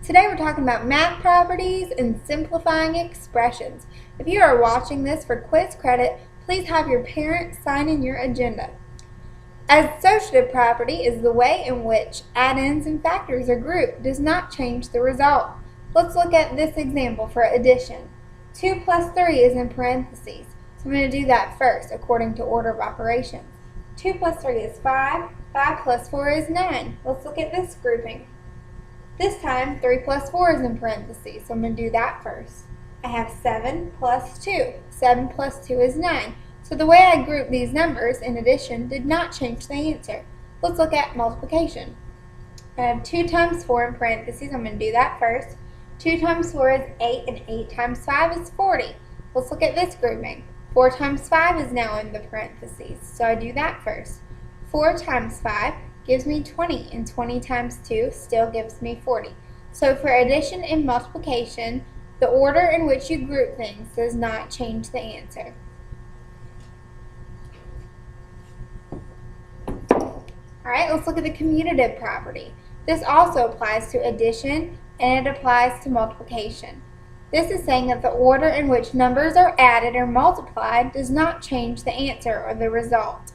Today we're talking about math properties and simplifying expressions. If you are watching this for quiz credit, please have your parent sign in your agenda. Associative property is the way in which addends and factors are grouped, does not change the result. Let's look at this example for addition. 2 plus 3 is in parentheses, so I'm going to do that first according to order of operations. 2 plus 3 is 5, 5 plus 4 is 9. Let's look at this grouping. This time, 3 plus 4 is in parentheses, so I'm going to do that first. I have 7 plus 2. 7 plus 2 is 9. So the way I group these numbers in addition did not change the answer. Let's look at multiplication. I have 2 times 4 in parentheses. I'm going to do that first. 2 times 4 is 8, and 8 times 5 is 40. Let's look at this grouping. 4 times 5 is now in the parentheses, so I do that first. 4 times 5 gives me 20, and 20 times 2 still gives me 40. So for addition and multiplication, the order in which you group things does not change the answer. Alright, let's look at the commutative property. This also applies to addition and it applies to multiplication. This is saying that the order in which numbers are added or multiplied does not change the answer or the result.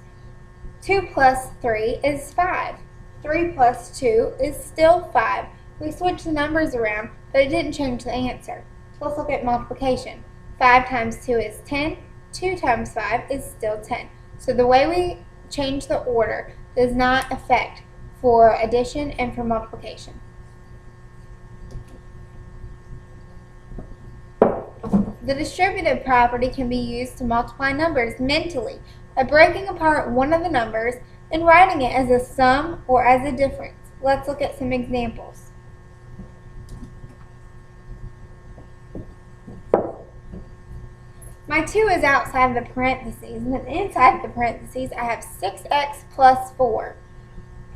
2 plus 3 is 5. 3 plus 2 is still 5. We switched the numbers around, but it didn't change the answer. So let's look at multiplication. 5 times 2 is 10. 2 times 5 is still 10. So the way we change the order does not affect for addition and for multiplication. The distributive property can be used to multiply numbers mentally by breaking apart one of the numbers and writing it as a sum or as a difference. Let's look at some examples. My 2 is outside the parentheses, and then inside the parentheses I have 6x plus 4.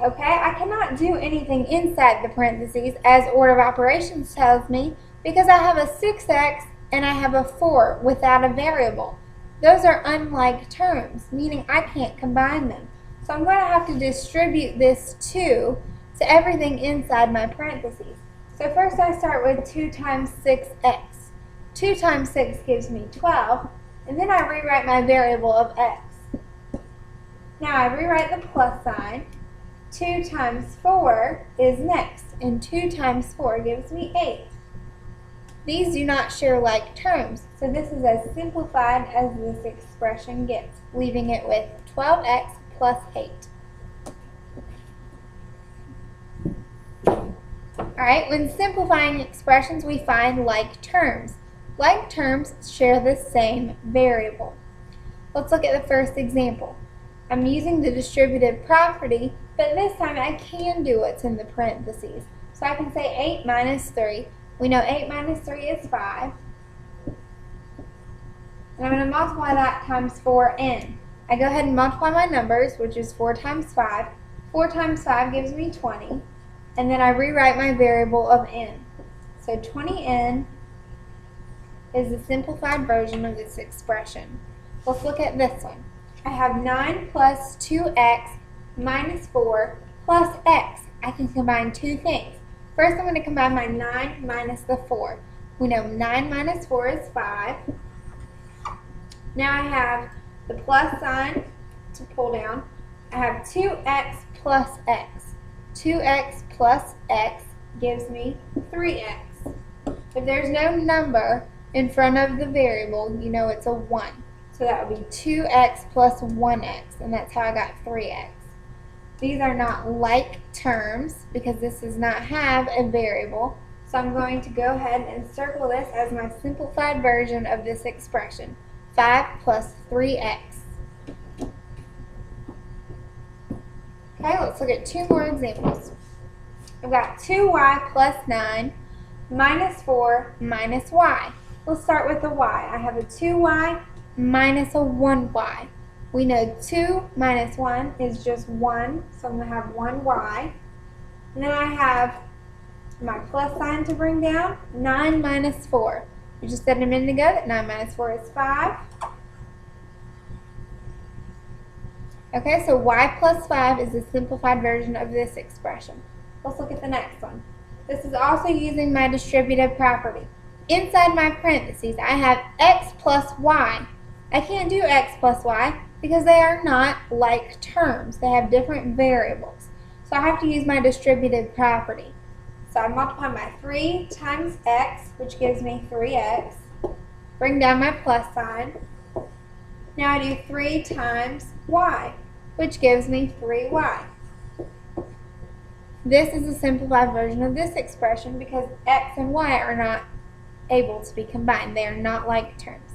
Okay, I cannot do anything inside the parentheses as order of operations tells me because I have a 6x and I have a 4 without a variable. Those are unlike terms, meaning I can't combine them. So I'm going to have to distribute this 2 to everything inside my parentheses. So first I start with 2 times 6x. 2 times 6 gives me 12, and then I rewrite my variable of x. Now I rewrite the plus sign. 2 times 4 is next, and 2 times 4 gives me 8. These do not share like terms, so this is as simplified as this expression gets, leaving it with 12x plus 8. Alright, when simplifying expressions we find like terms. Like terms share the same variable. Let's look at the first example. I'm using the distributive property, but this time I can do what's in the parentheses. So I can say 8 minus 3. We know 8 minus 3 is 5. And I'm going to multiply that times 4n. I go ahead and multiply my numbers, which is 4 times 5. 4 times 5 gives me 20. And then I rewrite my variable of n. So 20n is the simplified version of this expression. Let's look at this one. I have 9 plus 2x minus 4 plus x. I can combine two things. First, I'm going to combine my 9 minus the 4. We know 9 minus 4 is 5. Now I have the plus sign to pull down. I have 2x plus x. 2x plus x gives me 3x. If there's no number in front of the variable, you know it's a 1. So that would be 2x plus 1x, and that's how I got 3x. These are not like terms because this does not have a variable. So I'm going to go ahead and circle this as my simplified version of this expression. 5 plus 3x. Okay, let's look at 2 more examples. I've got 2y plus 9 minus 4 minus y. Let's start with the y. I have a 2y minus a 1y. We know 2 minus 1 is just 1, so I'm going to have 1y. And then I have my plus sign to bring down, 9 minus 4. We just said a minute ago that 9 minus 4 is 5. Okay, so y plus 5 is the simplified version of this expression. Let's look at the next one. This is also using my distributive property. Inside my parentheses, I have x plus y. I can't do x plus y because they are not like terms. They have different variables. So I have to use my distributive property. So I multiply my 3 times x, which gives me 3x. Bring down my plus sign. Now I do 3 times y, which gives me 3y. This is a simplified version of this expression because x and y are not able to be combined. They are not like terms.